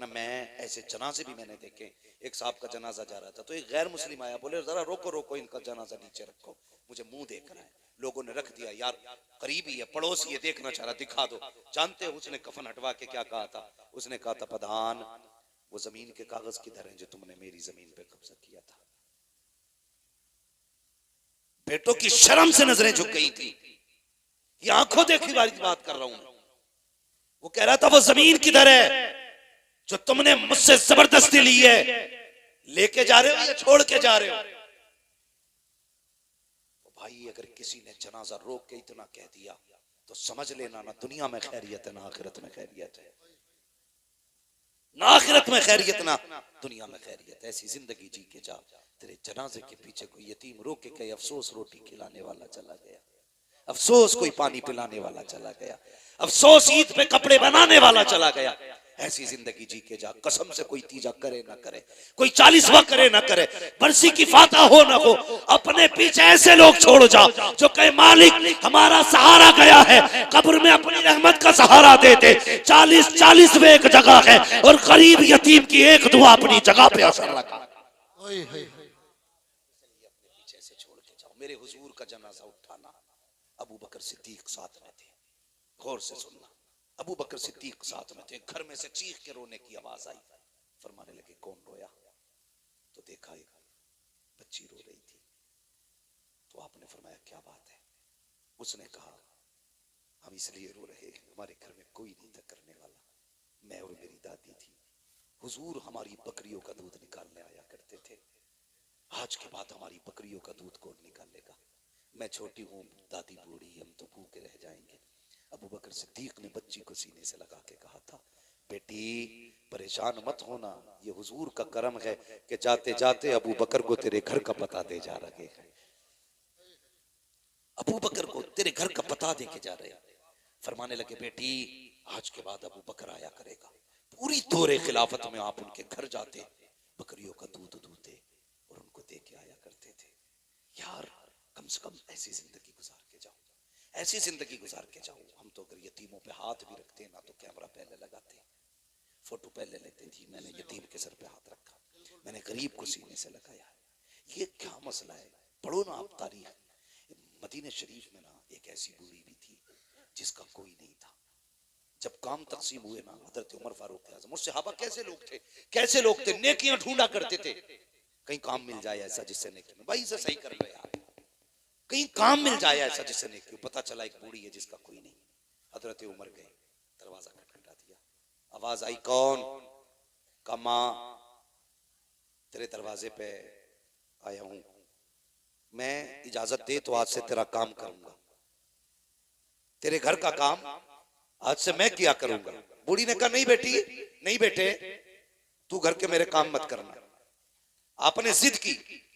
वरना मैं ऐसे जनाजे भी मैंने देखे। एक साहब का जनाजा जा रहा था तो एक गैर मुस्लिम आया, बोले जरा रोको रोको, इनका जनाजा नीचे रखो, मुझे मुंह देख रहा है। लोगों ने रख दिया, यार करीबी है, पड़ोसी है, देखना चाह रहा, दिखा दो। जानते हो उसने कफन हटवा के क्या कहा था? उसने कहा था, प्रधान वो जमीन के कागज किधर हैं जो तुमने मेरी जमीन पे कब्जा किया था? बेटों की शर्म से नजरें झुक गई थी। ये आंखों देखी वाली बात कर रहा हूं। वो कह रहा था वो जमीन किधर है जो तुमने मुझसे जबरदस्ती ली है? लेके जा रहे हो या छोड़ के जा रहे हो? तो भाई अगर किसी ने जनाजा रोक के इतना कह दिया तो समझ लेना ना दुनिया में खैरियत है ना आखिरत में खैरियत है। ना आखिरत में खैरियत ना दुनिया में खैरियत। ऐसी जिंदगी जी के जा, तेरे जनाजे के पीछे कोई यतीम रोक के कहे अफसोस रोटी खिलाने वाला चला गया, अफसोस कोई पानी पिलाने वाला चला गया, अफसोस ईद पे कपड़े बनाने वाला चला गया। ऐसी जिंदगी जी के जा। कसम से कोई तीजा करे ना करे, कोई 40वां करे ना करे, बरसी की फाता हो ना हो, अपने पीछे ऐसे लोग छोड़ जा जो कहे मालिक हमारा सहारा गया है, कब्र में अपनी रहमत का सहारा दे दे। 40 में एक जगह है और गरीब यतीम की एक दुआ अपनी जगह पे असर लगा। अपने पीछे से छोड़ के जाओ। मेरे हुजूर का जनाजा उठाना, अबू बकर सिद्दीक साथ में थे। गौर से सुनना, अबू बकर सिद्दीक साथ में थे। घर में से चीख के रोने की आवाज आई। फरमाने लगे कौन रोया? तो देखा एक बच्ची रो रही थी। तो आपने फरमाया क्या बात है? उसने कहा हम इसलिए रो रहे हैं, हमारे घर में कोई नहीं था करने वाला, मैं और मेरी दादी थी। हुजूर हमारी बकरियों का दूध निकालने आया करते थे, आज के बाद हमारी बकरियों का दूध कौन निकालेगा? मैं छोटी हूँ, दादी बूढ़ी, हम तो भूखे रह जाएंगे। अबू बकर सिद्दीक ने बच्ची को सीने से लगा के कहा था, बेटी परेशान मत होना, ये हुजूर का करम है कि जाते जाते अबू बकर को तेरे घर का पता दे जा रहे हैं। अबू बकर को तेरे घर का पता दे के जा रहे हैं। फरमाने लगे बेटी आज के बाद अबू बकर आया करेगा। पूरी दौरे खिलाफत में आप उनके घर जाते, बकरियों का दूध दूते और उनको दे के आया करते थे। यार कम से कम ऐसी जिंदगी गुजार के जाओ, ऐसी जिंदगी गुजार के जाओ। हम तो अगर यतीमों पे हाथ भी रखते ना तो कैमरा पहले लगाते, फोटो पहले लेते थी। मैंने यतीम के सर पे हाथ रखा, मैंने गरीब को सीने से लगाया। ये क्या मसला है? पढ़ो ना आप तारीख। मदीने शरीफ में ना एक ऐसी बूढ़ी भी थी जिसका कोई नहीं था। जब काम तकसीम हुए ना, हजरत उमर फारूक आजम और सहाबा कैसे लोग थे, कैसे लोग थे, नेकियां ढूंढा करते थे। कहीं काम मिल जाए ऐसा जिससे नेकी में, भाई इसे सही कर लो यार, कहीं काम मिल जाए ऐसा जिससे नेकी। पता चला एक बूढ़ी है जिसका कोई नहीं। हजरत उमर गए, दरवाजा खटखटा दिया, आवाज आई कौन? का मां तेरे दरवाजे पे आया हूं, मैं इजाजत दे तो आज से तेरा काम करूंगा, तेरे घर का काम आज से मैं किया करूंगा। बूढ़ी ने कहा नहीं बेटी, नहीं बेटे, तू घर के मेरे काम मत करना। आपने जिद की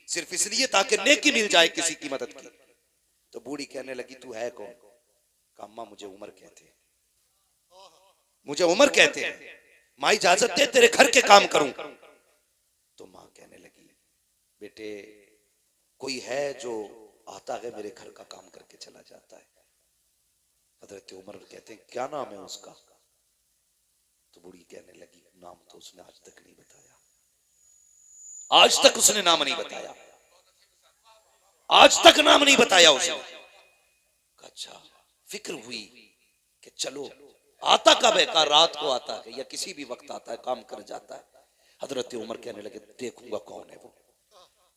सिर्फ इसलिए ताकि नेकी मिल जाए किसी की मदद की। तो बूढ़ी कहने लगी तू है कौन? अम्मा मुझे उमर कहते हैं, मुझे उमर कहते हैं, माँ इजाजत दे तेरे घर के काम करूं। तो माँ कहने लगी बेटे कोई है जो आता है मेरे घर का काम करके चला जाता है? हजरत उमर कहते हैं क्या नाम है उसका? तो बूढ़ी कहने लगी नाम तो उसने आज तक नहीं बताया, आज तक उसने नाम नहीं बताया, आज तक नाम नहीं बताया उसने। अच्छा फिक्र हुई कि चलो आता कब है? का रात को आता है या किसी भी वक्त आता है, काम कर जाता है। हजरत उमर कहने लगे देखूंगा कौन है वो।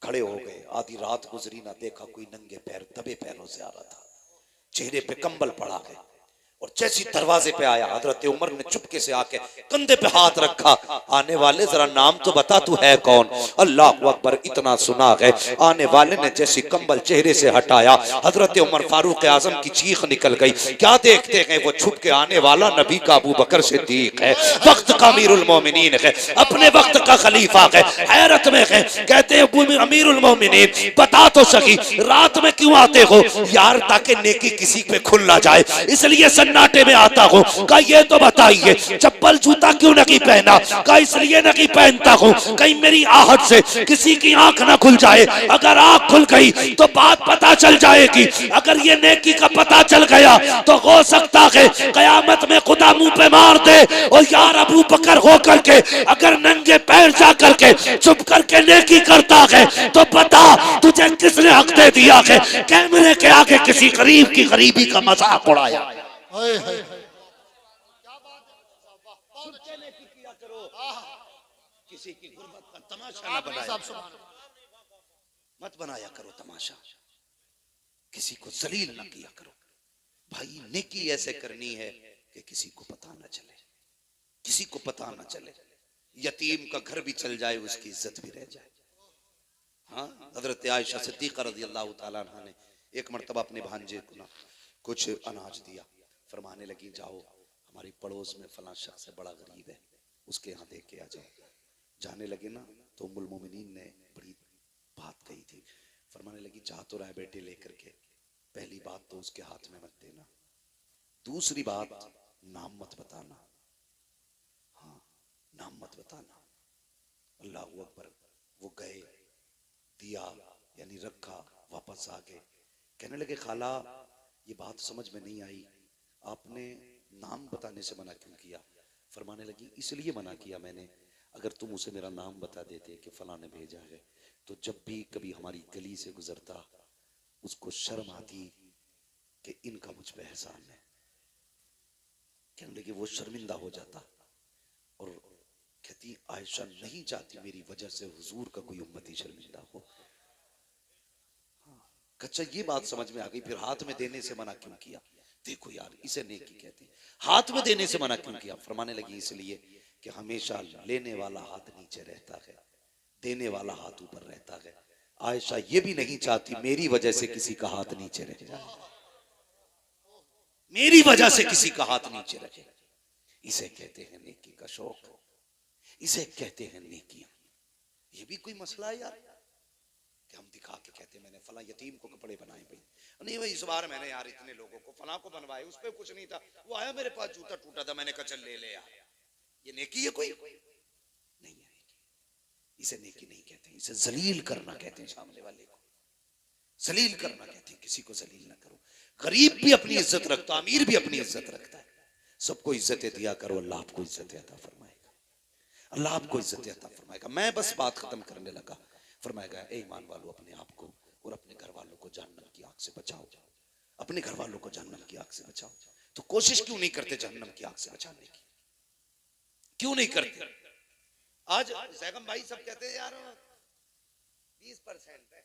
खड़े हो गए, आधी रात गुजरी ना देखा कोई नंगे पैर दबे पैरों से आ रहा था, चेहरे पे कंबल पड़ा है। और जैसी दरवाजे पे आया हजरत उमर ने चुपके से आके कंधे पे हाथ रखा, आने वाले जरा नाम तो बता तू है कौन? अल्लाह अकबर, इतना सुना है। आने वाले ने जैसी कंबल चेहरे से हटाया, हजरत उमर फारूक आजम की चीख निकल गई। क्या देखते हैं वो छुप के आने वाला नबी का अबू बकर सिद्दीक है, वक्त का अमीरुल मोमिनीन है, अपने वक्त का खलीफा है। हैरत में है, कहते हैं अमीरुल मोमिनीन बता तो सही रात में क्यों आते हो? यार ताकि नेकी किसी पे खुल ना जाए, इसलिए सन्नाटे में आता हूँ। कहा ये तो बताइए चप्पल जूता क्यों नहीं पहना? कहा इसलिए नहीं पहनता हूँ कहीं मेरी आहट से किसी की आंख ना खुल जाए। अगर आंख खुल गई तो बात पता चल जाएगी। अगर ये नेकी का पता चल गया तो हो सकता है कयामत में खुदा मुंह पे मार दे। और यार अबू बकर हो करके अगर नंगे पैर जा करके चुप करके नेकी करता है तो बता तुझे किसने हक दे दिया है कैमरे के आगे किसी गरीब की गरीबी का मजाक उड़ाया? किसी की गुर्बत का तमाशा न बनाया, मत बनाया करो तमाशा, किसी को जलील न किया करो। भाई नेकी ऐसे करनी है कि किसी को पता न चले, किसी को पता न चले। यतीम का घर भी चल जाए उसकी इज्जत भी रह जाए। हाँ, हजरत आयशा सिद्दीक़ा रज़ियल्लाहु ताला अन्हा ने एक मर्तबा अपने भांजे को ना कुछ अनाज दिया। फरमाने लगी जाओ हमारी पड़ोस में फलां शख्स है बड़ा गरीब है, उसके यहाँ दे के आ जाओ। जाने लगे ना तो उम्मुल मोमिनीन ने बड़ी बात कही थी। फरमाने लगी जा तो रहा है बेटे लेकर के, पहली बात तो उसके हाथ में मत देना, दूसरी बात नाम मत बताना। हाँ, नाम मत बताना। अल्लाहू अकबर। वो गए, दिया यानी रखा, वापस आ गए। कहने लगे खाला ये बात समझ में नहीं आई, आपने नाम बताने से मना क्यों किया? फरमाने लगी इसलिए मना किया मैंने, अगर तुम उसे मेरा नाम बता देते कि फलां ने भेजा है तो जब भी कभी हमारी गली से गुजरता उसको शर्म आती कि इनका मुझ पे एहसान है। कहने लगे वो शर्मिंदा हो जाता और कहती आयशा नहीं चाहती मेरी वजह से हुजूर का कोई उम्मती शर्मिंदा हो। कच्चा ये बात समझ में आ गई। फिर हाथ में देने से मना क्यों किया? देखो यार इसे नेकी कहते हैं। हाथ में देने से मना क्यों किया? फरमाने लगी इसलिए कि हमेशा लेने वाला हाथ नीचे रहता है, देने वाला हाथ ऊपर रहता है। आयशा ये भी नहीं चाहती मेरी वजह से किसी का हाथ नीचे रह जाए, मेरी वजह से किसी का हाथ नीचे रहे। इसे कहते हैं नेकी का शौक, इसे कहते हैं नेकी। ये भी कोई मसला है यार कि हम दिखा के कहते मैंने फला यतीम को कपड़े बनाए भाई, नहीं भाई इस बार मैंने यार इतने लोगों को फला को बनवाए, उस पर कुछ नहीं था, वो आया मेरे पास जूता टूटा था मैंने कहा चल ले ले यार। ये नेकी है? कोई नहीं है। इसे नेकी नहीं कहते, इसे जलील करना कहते हैं। सामने वाले को जलील करना कहते हैं, किसी को जलील ना करो। गरीब भी अपनी इज्जत रखता, अमीर भी अपनी इज्जत रखता है। सबको इज्जत दिया करो, अल्लाह आपको इज्जत अता फरमाएगा, अल्लाह आपको इज्जत अता फरमाएगा। मैं बस बात खत्म करने लगा। फरमाएगा ए ईमान वालों अपने आप को और अपने घर वालों को जहन्नम की आग से बचाओ, अपने घर वालों को जहन्नम की आग से बचाओ। तो कोशिश क्यों नहीं करते जहन्नम की आग से बचाने की? क्यों नहीं करते? आज जैगम भाई सब कहते हैं यार 20% है,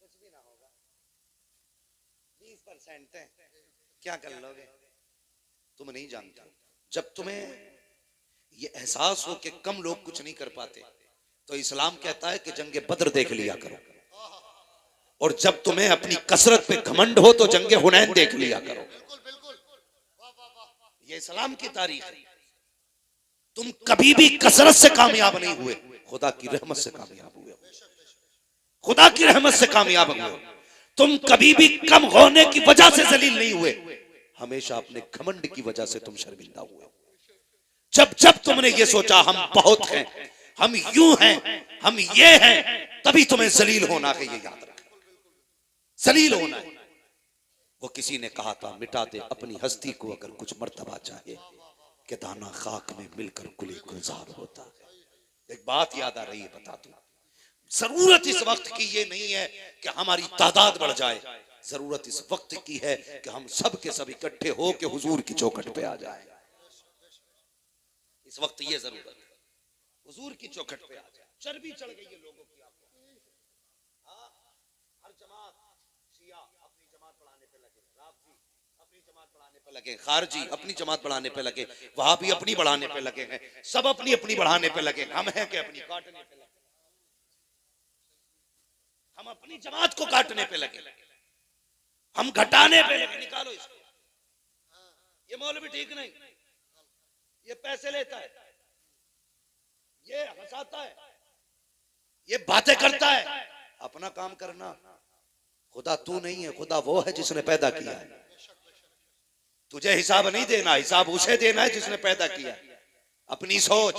कुछ भी ना होगा, 20% है, क्या कर लोगे? तुम नहीं जानते। जब तुम्हें ये एहसास हो कि कम लोग कुछ नहीं कर पाते तो इस्लाम कहता है कि जंगे बद्र देख लिया करो, और जब तुम्हें अपनी कसरत पे घमंड हो तो जंगे हुनैन देख लिया करो। ये इस्लाम की तारीख है। तुम कभी भी कसरत से कामयाब नहीं हुए, खुदा की रहमत से कामयाब हुए, खुदा की रहमत से कामयाब हुए। तुम कभी भी कम होने की वजह से जलील नहीं हुए, हमेशा अपने घमंड की वजह से तुम शर्मिंदा हुए। जब जब तुमने ये सोचा हम बहुत हैं, हम यूं हैं, हम ये हैं, तभी तुम्हें जलील होना है। ये याद रखना, जलील होना है। वो किसी ने कहा था मिटा दे अपनी हस्ती को अगर कुछ मर्तबा चाहे कि दाना खाक में मिलकर गुले गुलजार होता है। एक बात याद आ रही है, बता दूं, जरूरत इस वक्त की ये नहीं है कि हमारी तादाद बढ़ जाए, जरूरत इस वक्त की है कि हम सब के सब इकट्ठे हो के हुजूर की चौखट पे आ जाए। इस वक्त ये जरूरत है, हुजूर की चौखट पे आ जाए। चर्बी चढ़ गई है लोगों की आपको। हर जमात, शिया अपनी जमात बढ़ाने पे लगे, राफजी अपनी जमात बढ़ाने पे लगे, खारजी अपनी जमात बढ़ाने पे लगे, वहाबी अपनी बढ़ाने पे लगे हैं, सब अपनी अपनी बढ़ाने पे लगे। हम हैं कि अपनी काटने पे लगे, हम अपनी जमात को काटने पे लगे, हम घटाने पे लगे। निकालो इसको, ये मौलवी ठीक नहीं, ये पैसे लेता है, ये हंसाता है, ये बातें करता है। अपना काम करना। खुदा तू नहीं है, खुदा वो है जिसने पैदा किया है। तुझे हिसाब नहीं देना, हिसाब उसे देना है जिसने पैदा किया। अपनी सोच,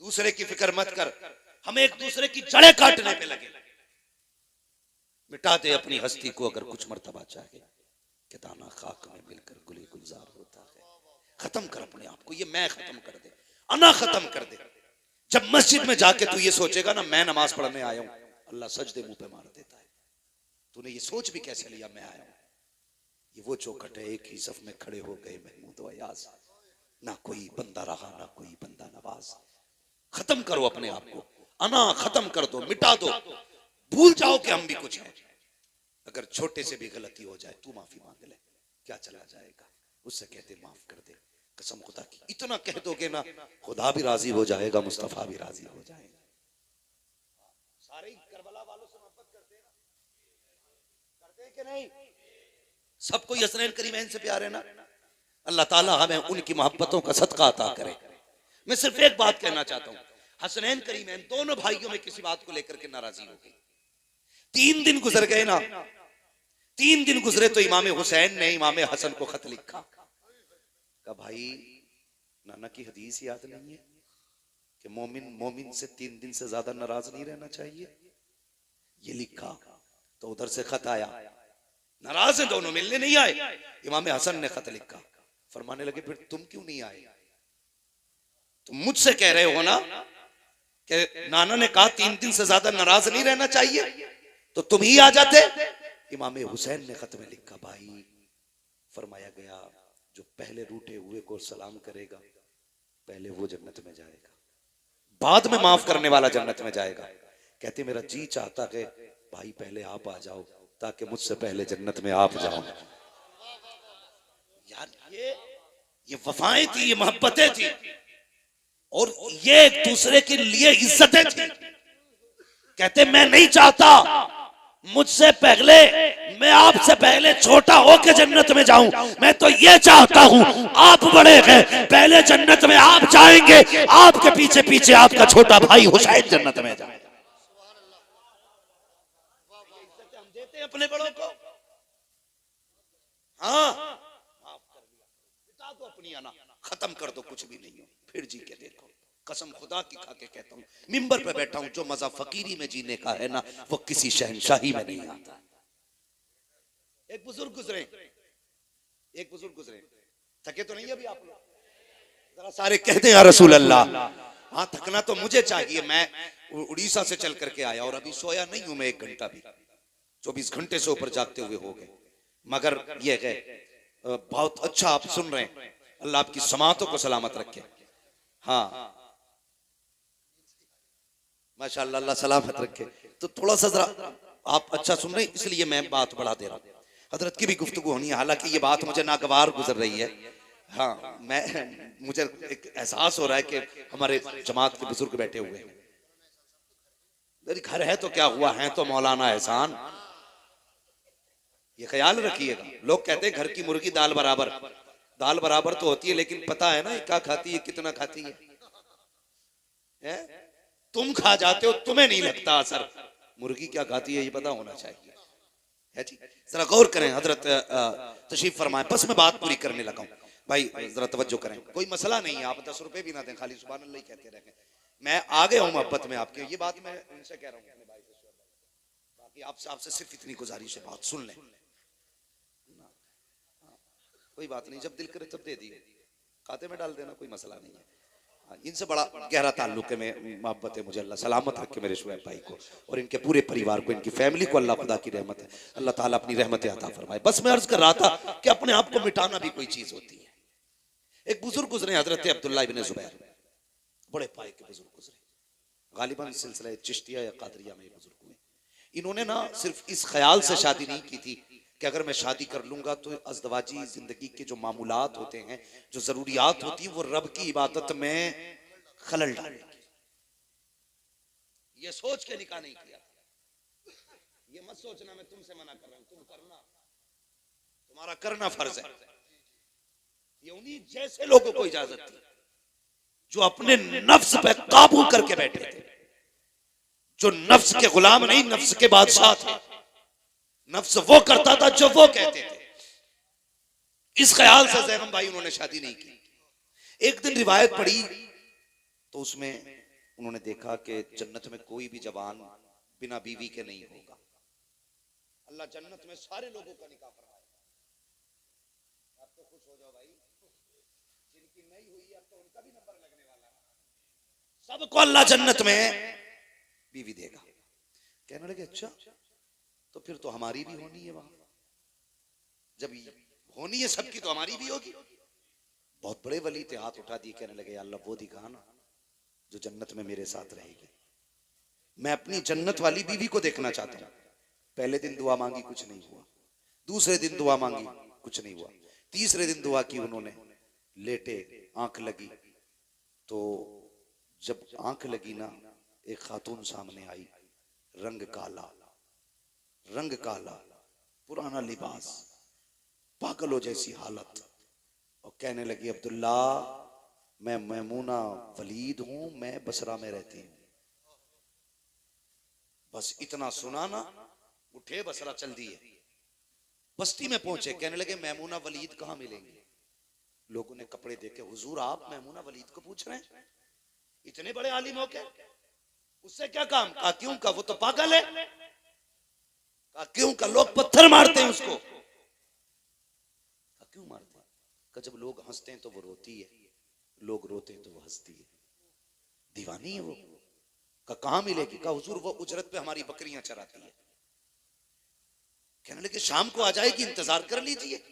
दूसरे की फिक्र मत कर। हम एक दूसरे की जड़ें काटने पे लगे। मिटा दे अपनी हस्ती को अगर कुछ मर्तबा चाहे, कि दाना खाक में मिलकर गुली गुलजार होता है। खत्म कर अपने आप को, ये मैं खत्म कर दे, अना खत्म कर दे। जब मस्जिद में जाके तू ये सोचेगा ना मैं नमाज पढ़ने आया हूं, अल्लाह सजदे मुंह पे मार देता है। तूने ये सोच भी कैसे लिया मैं आया हूं? ये वो चौखट है, एक ही सफ में खड़े हो गए महमूद व अयाज, ना कोई बंदा रहा ना कोई बंदा नवाज। खत्म करो अपने आप को, अना खत्म कर दो, मिटा दो, भूल जाओ कि हम भी कुछ हैं। अगर छोटे से भी गलती हो जाए तू माफी मांग ले, क्या चला जाएगा? उससे कहते माफ कर दे, कसम खुदा की। इतना कह दोगे ना, खुदा भी राजी हो जाएगा, मुस्तफा भी राजी हो जाएगा। सारे करबला वालों से मोहब्बत करते हैं ना, करते हैं कि नहीं? सबको हसनैन करीमैन से प्यार है ना। अल्लाह ताला हमें उनकी मोहब्बतों का सदका अता करे। मैं सिर्फ एक बात कहना चाहता हूं, हसनैन करीमैन दोनों भाइयों में किसी बात को लेकर के नाराजी हो गई। 3 दिन गुजर गए ना, 3 दिन गुजरे तो इमाम हुसैन ने इमाम हसन को खत लिखा। कहा भाई नाना की हदीस याद नहीं है कि मोमिन मोमिन से 3 दिन से ज्यादा नाराज नहीं रहना चाहिए? ये लिखा तो उधर से खत आया, नाराज है दोनों, मिलने नहीं आए। इमाम हसन ने खत लिखा, फरमाने लगे फिर तुम क्यों नहीं आए? तुम मुझसे कह रहे हो ना कि नाना ने कहा 3 दिन से ज्यादा नाराज नहीं रहना चाहिए, तो तुम ही आ जाते। इमाम हुसैन ने खत में लिखा, भाई फरमाया गया जो पहले रूठे हुए को सलाम करेगा पहले वो जन्नत में जाएगा, बाद में माफ करने वाला जन्नत में जाएगा। कहते मेरा जी चाहता है भाई पहले आप आ जाओ ताकि मुझसे पहले जन्नत में आप जाओ। यार ये वफाएं थी, ये मोहब्बतें थी, और ये एक दूसरे के लिए इज्जतें थी। कहते मैं नहीं चाहता मुझसे पहले, मैं आपसे पहले छोटा होके जन्नत में जाऊं, मैं तो ये चाहता हूं आप बड़े हैं, पहले जन्नत में आप जाएंगे, आपके पीछे पीछे आपका छोटा भाई हुसैन जन्नत में जाएगा। हम देते हैं अपने बड़ों को। हाँ माफ कर दिया, मिटा दो अपनी अना, खत्म कर दो, कुछ भी नहीं हो, फिर जी के देखो। कसम खुदा की खा के कहता हूं, मिंबर पे बैठा हूं, जो मजा फकीरी में जीने का है ना वो किसी शहनशाही में नहीं आता। एक बुजुर्ग गुजरे, थके तो नहीं अभी आप लोग? जरा सारे कहते हैं या रसूल अल्लाह। हाँ थकना तो मुझे चाहिए, मैं उड़ीसा से चल करके आया और अभी सोया नहीं हूं मैं 1 घंटा भी, 24 घंटे से ऊपर जागते हुए हो गए। मगर ये है बहुत अच्छा आप सुन रहे हैं, अल्लाह आपकी समातों को सलामत रखे। हाँ माशाअल्लाह, अल्लाह सलामत रखे। तो थोड़ा सा जरा आप अच्छा सुन रहे हैं इसलिए मैं बात बढ़ा दे रहा हूं। हजरत की भी गुफ्तगू होनी है, हालांकि ये बात मुझे नागवार गुजर रही है। हाँ मुझे एक एहसास हो रहा है कि हमारे जमात के बुजुर्ग बैठे हुए हैं। घर है तो क्या हुआ, है तो मौलाना एहसान, ये ख्याल रखिएगा। लोग कहते हैं घर की मुर्गी दाल बराबर, दाल बराबर तो होती है लेकिन पता है ना क्या खाती है, कितना खाती है? तुम खा जाते हो, तुम्हें नहीं लगता असर, मुर्गी क्या खाती है ये पता होना चाहिए, है जी। जरा गौर करें, हजरत तशरीफ फरमाए, बस मैं बात पूरी करने लगा हूं भाई, जरा तवज्जो करें। कोई मसला नहीं है, आप 10 रुपए भी ना दें, खाली सुभान अल्लाह ही कहते रहें। मैं आ गया हूं मोहब्बत में आपके, ये बात मैं उनसे कह रहा हूं अपने भाई से। बाकी आपसे सिर्फ इतनी गुजारिश है, बात सुन लें, कोई बात नहीं, जब दिल करे तब दे दिए, खाते में डाल देना, कोई मसला नहीं है। इनसे बड़ा गहरा ताल्लुक है, मैं मोहब्बत है मुझे, अल्लाह सलामत रखे मेरे शुएब भाई को और इनके पूरे परिवार को, इनकी फैमिली को, अल्लाह खुदा की रहमत है, अल्लाह ताला अपनी रहमत अता फरमाए। बस मैं अर्ज कर रहा था कि अपने आप को मिटाना भी कोई चीज होती है। एक बुजुर्ग गुजरे, हजरत अब्दुल्लाह इब्न जुबैर, बड़े पाए के बुजुर्ग गुजरे, गालिबन सिलसिला चिश्तिया या कादरिया में बुजुर्ग हुए। इन्होंने ना सिर्फ इस ख्याल से शादी नहीं की थी कि अगर मैं शादी कर लूंगा तो अज़दवाजी जिंदगी के जो मामूलात होते हैं, जो जरूरियात होती है, वो रब की इबादत में खलल डालेंगी। ये सोच के निकाह नहीं किया। ये मत सोचना मैं तुमसे मना कर रहा हूं, तुम करना, तुम्हारा करना फर्ज है। ये उन्हीं जैसे लोगों को इजाजत थी जो अपने नफ्स पे काबू करके बैठे थे, जो नफ्स के गुलाम नहीं, नफ्स के बादशाह थे। नफ्स वो करता था जो वो कहते थे। इस ख्याल से ज़ैनब भाई उन्होंने शादी नहीं की। एक दिन रिवायत पढ़ी तो उसमें उन्होंने देखा कि जन्नत में कोई भी जवान बिना बीवी के नहीं होगा। अल्लाह जन्नत में सारे लोगों का निकाह फरमाएगा। आप तो खुश हो जाओ भाई, जिनकी नहीं हुई अब तो उनका भी नंबर लगने वाला है। सबको अल्लाह जन्नत में बीवी देगा। कहने लगे अच्छा तो फिर तो हमारी भी होनी है वहां, जब होनी है सबकी तो हमारी भी होगी। बहुत बड़े वली थे, हाथ उठा दिए, कहने लगे अल्लाह वो दिखा ना जो जन्नत में मेरे साथ रहेगी। मैं अपनी जन्नत वाली बीवी को देखना चाहता हूं। पहले दिन दुआ मांगी, कुछ नहीं हुआ। दूसरे दिन दुआ मांगी, कुछ नहीं हुआ। तीसरे दिन दुआ की उन्होंने, लेटे, आंख लगी, तो जब आंख लगी ना, एक खातून सामने आई, रंग काला, रंग काला, पुराना लिबास, पागलों जैसी हालत, और कहने लगी अब्दुल्ला मैं मैमूना वलीद हूं, मैं बसरा में रहती हूं। बस इतना सुना ना, उठे बसरा चल दिए, बस्ती में पहुंचे। कहने लगे मैमूना वलीद कहां मिलेंगे? लोगों ने कपड़े देखे, हुजूर आप मैमूना वलीद को पूछ रहे हैं? इतने बड़े आलिम हो के उससे क्या काम? कहा क्यों? का वो तो पागल है। कहा क्यों? का लोग पत्थर मारते हैं उसको। कहा क्यों मारते हैं? का जब लोग हंसते हैं तो वो रोती है, लोग रोते हैं तो वो हंसती है, दीवानी है वो। का कहां मिलेगी? का हुजूर वो उजरत पे हमारी बकरियां चराती है। कहने लगे शाम को आ जाएगी, इंतजार कर लीजिए,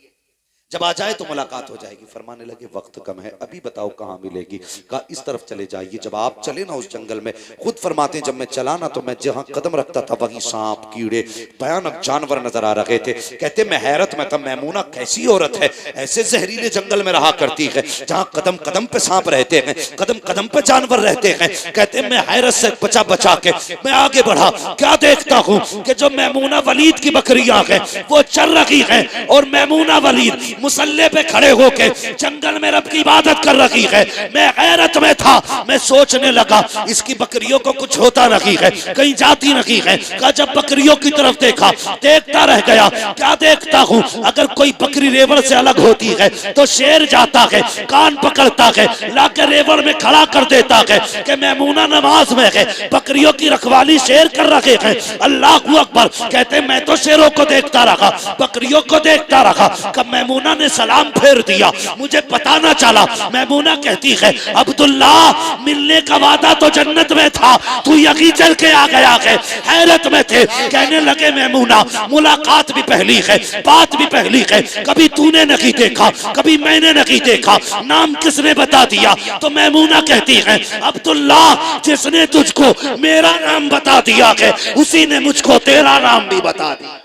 जब आ जाए तो मुलाकात हो जाएगी। फरमाने लगे वक्त कम है, अभी बताओ कहां मिलेगी? कहा इस तरफ चले जाइए। जब आप चले ना उस जंगल में, खुद फरमाते हैं जब मैं चला ना तो मैं जहां कदम रखता था वहीं सांप, कीड़े, भयानक जानवर नजर आ रहे थे। कहते मैं हैरत में था, मैमूना कैसी औरत है, ऐसे जहरीले जंगल में रहा करती है जहां कदम कदम पे सांप रहते हैं, कदम कदम पे जानवर रहते हैं। कहते मैं हैरत से बचा बचा के मैं आगे बढ़ा, क्या देखता हूं कि जो मैमूना वलीद की बकरियां हैं वो चल रही हैं, और मैमूना वलीद मुसल्ले पे खड़े होके जंगल में रब की इबादत कर रही है। मैं हैरत में था, मैं सोचने लगा इसकी बकरियों को कुछ होता नहीं है, कहीं जाती नहीं है। का जब बकरियों की तरफ देखा, देखता रह गया। क्या देखता हूं? अगर कोई बकरी रेवड़ से अलग होती है तो शेर जाता है, कान पकड़ता है, लाकर रेवड़ में खड़ा कर देता है कि मैमूना नमाज में है, बकरियों की रखवाली शेर कर रहे हैं। अल्लाह अकबर। कहते मैं तो शेरों को देखता रहा, बकरियों को देखता रहा। कब मैमूना ने सलाम फेर दिया, मुझे पता ना चला। मैमूना कहती है अब्दुल्ला मिलने का वादा तो जन्नत में था, तू यहीं चल के आ गया है। हैरत में थे। कहने लगे मैमूना मुलाकात भी पहली है, बात भी पहली है, कभी तूने नहीं देखा, कभी मैंने नहीं देखा, नाम किसने बता दिया? तो मैमूना कहती है अब्दुल्ला जिसने तुझको मेरा नाम बता दिया है उसी ने मुझको तेरा नाम भी बता दिया।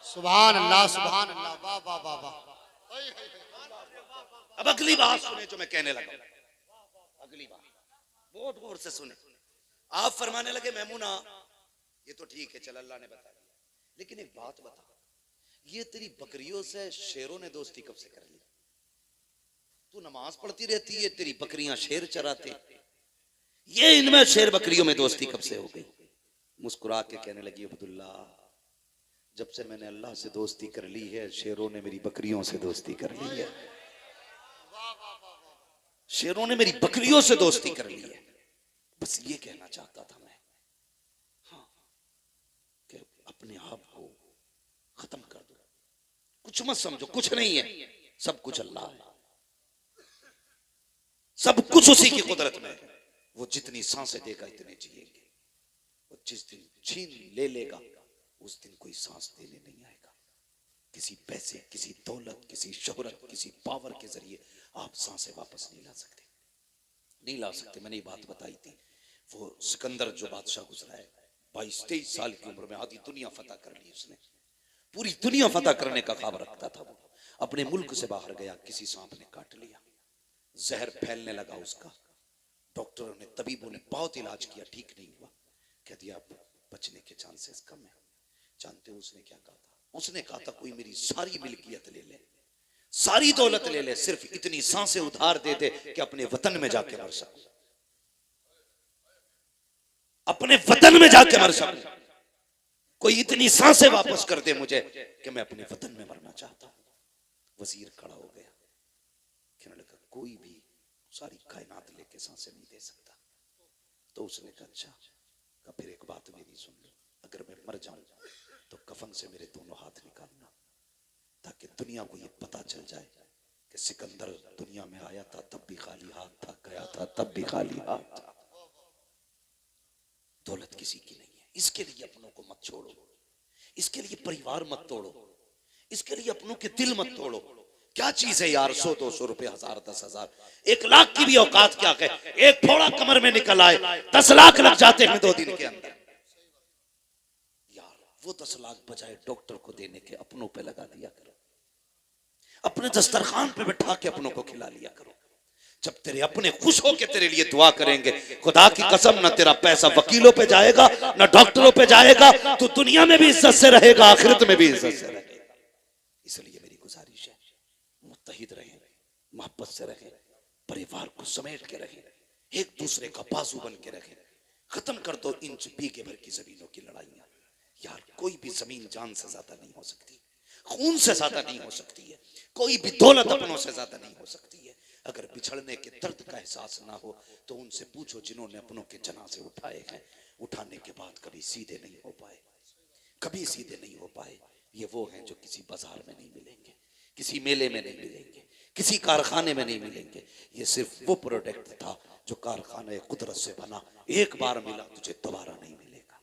सुभान अल्लाह, सुभान अल्लाह, वाह वाह वाह वाह। अब अगली बात सुने जो मैं कहने लगा, अगली बात बहुत गौर से सुने। आप फरमाने लगे मैमूना ये तो ठीक है, चल अल्लाह ने बता दिया, लेकिन एक बात बता, ये तेरी बकरियों से शेरों ने दोस्ती कब से कर ली? तू नमाज पढ़ती रहती है, तेरी बकरियां शेर चराते, ये इनमें शेर बकरियों में दोस्ती कब से हो गई? मुस्कुरा के कहने लगी अब्दुल्ला जब से मैंने अल्लाह से दोस्ती कर ली है, शेरों ने मेरी बकरियों से दोस्ती कर ली है। शेरों ने मेरी बकरियों से दोस्ती कर ली है। बस ये कहना चाहता था मैं, हाँ, कि अपने आप को खत्म कर दो, कुछ मत समझो, कुछ नहीं है, सब कुछ अल्लाह है, सब कुछ उसी की कुदरत में है। वो जितनी सांसें देगा इतने जिएंगे, वो जिस दिन छीन ले लेगा उस दिन कोई सांस देने नहीं आएगा। किसी पैसे, किसी दौलत, किसी शोहरत, किसी पावर के जरिए आप सांसें वापस नहीं ला सकते, नहीं ला सकते। मैंने ये बात बताई थी, वो सिकंदर जो बादशाह गुजरा है 22-23 साल की उम्र में आधी दुनिया फतह कर ली उसने, पूरी दुनिया फतह करने का ख्वाब रखता था वो। अपने मुल्क से बाहर गया, किसी सांप ने काट लिया, जहर फैलने लगा उसका। डॉक्टरों ने, तबीबों ने बहुत इलाज किया, ठीक नहीं हुआ। कह दिया बचने के चांसेस कम है। जानते हो उसने क्या कहा था? उसने कहा था कोई मेरी सारी मिल्कियत ले ले, सारी दौलत ले ले, सिर्फ इतनी सांसें उधार दे दे कि अपने वतन में जाके मर सकूं, अपने वतन में जाके मर सकूं। कोई इतनी सांसें वापस कर दे मुझे कि मैं अपने वतन में मरना चाहता हूं। वजीर खड़ा हो गया, कहने लगा कोई भी सारी कायनात लेके सांसें नहीं दे सकता। तो उसने कहा अच्छा, का फिर एक बात मेरी सुन लो, अगर मैं मर जाऊं तो कफन से मेरे दोनों हाथ निकालना, ताकि दुनिया को ये पता चल जाए कि सिकंदर दुनिया में आया था तब भी खाली हाथ था, गया था तब भी खाली हाथ था। दौलत किसी की नहीं है, इसके लिए अपनों को मत छोड़ो, इसके लिए परिवार मत तोड़ो, इसके लिए अपनों के दिल मत तोड़ो। क्या चीज है यार 100-200 रुपए, 1000, 10,000, 1 लाख की भी औकात क्या है। एक फोड़ा कमर में निकल आए 10 लाख लग जाते हैं 2 दिन के अंदर। यार वो 10 लाख बजाय डॉक्टर को देने के अपनों पे लगा दिया करो, अपने दस्तरखान पे बैठा के अपनों को खिला लिया करो। जब तेरे अपने खुश होके तेरे लिए दुआ करेंगे, खुदा की कसम ना तेरा पैसा वकीलों पे जाएगा ना डॉक्टरों पे जाएगा, तो दुनिया में भी इज्जत से रहेगा, आखिरत में भी इज्जत से रहेगा। इसलिए मेरी गुजारिश है, मुत्तहिद रहें, मोहब्बत से रहें, परिवार को समेट के रहें, एक दूसरे का बाजू बन के रहें। खत्म कर दो इंच बीघे भर की जमीनों की लड़ाइयां। यार कोई भी जमीन जान से ज्यादा नहीं हो सकती, खून से ज्यादा नहीं हो सकती है, कोई भी दौलत अपनों से ज्यादा नहीं हो सकती है। अगर बिछड़ने के दर्द का एहसास ना हो तो उनसे पूछो जिन्होंने अपनों के जनाजे उठाए हैं, उठाने के बाद कभी सीधे नहीं हो पाए, कभी सीधे नहीं हो पाए। ये वो हैं जो किसी बाजार में नहीं मिलेंगे, किसी मेले में नहीं मिलेंगे, किसी कारखाने में नहीं मिलेंगे। ये सिर्फ वो प्रोडक्ट था जो कारखाने कुदरत से बना, एक बार मिला तुझे दोबारा नहीं मिलेगा,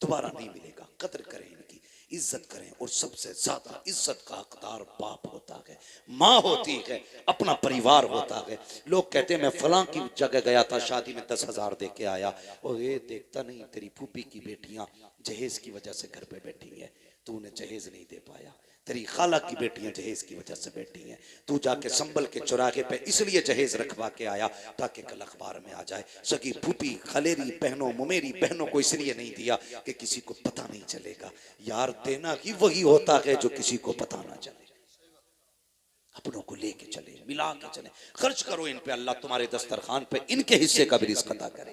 दोबारा नहीं मिलेगा। कदर करें इनकी, इज्जत करें। और सबसे ज्यादा इज्जत का हकदार बाप होता है, माँ होती है, अपना परिवार होता है। लोग कहते हैं मैं फलां की जगह गया था, शादी में 10,000 दे के आया, और ये देखता नहीं तेरी फूफी की बेटियां जहेज की वजह से घर पे बैठी है, तू उन्हें जहेज नहीं दे पाया। तेरी खाला की बेटियां जहेज की वजह से बैठी हैं, तू जाके संभल के चौराहे पे इसलिए जहेज रखवा के आया ताकि कल अखबार में आ जाए। सगी फूफी खलेरी बहनों मुमेरी बहनों को इसलिए नहीं दिया कि किसी को पता नहीं चलेगा। यार देना ही वही होता है जो किसी को पता ना चले। अपनों को लेके चले, मिला के चले, खर्च करो इन पे, अल्लाह तुम्हारे दस्तरखान पे इनके हिस्से का भी रिज़्क अता करे।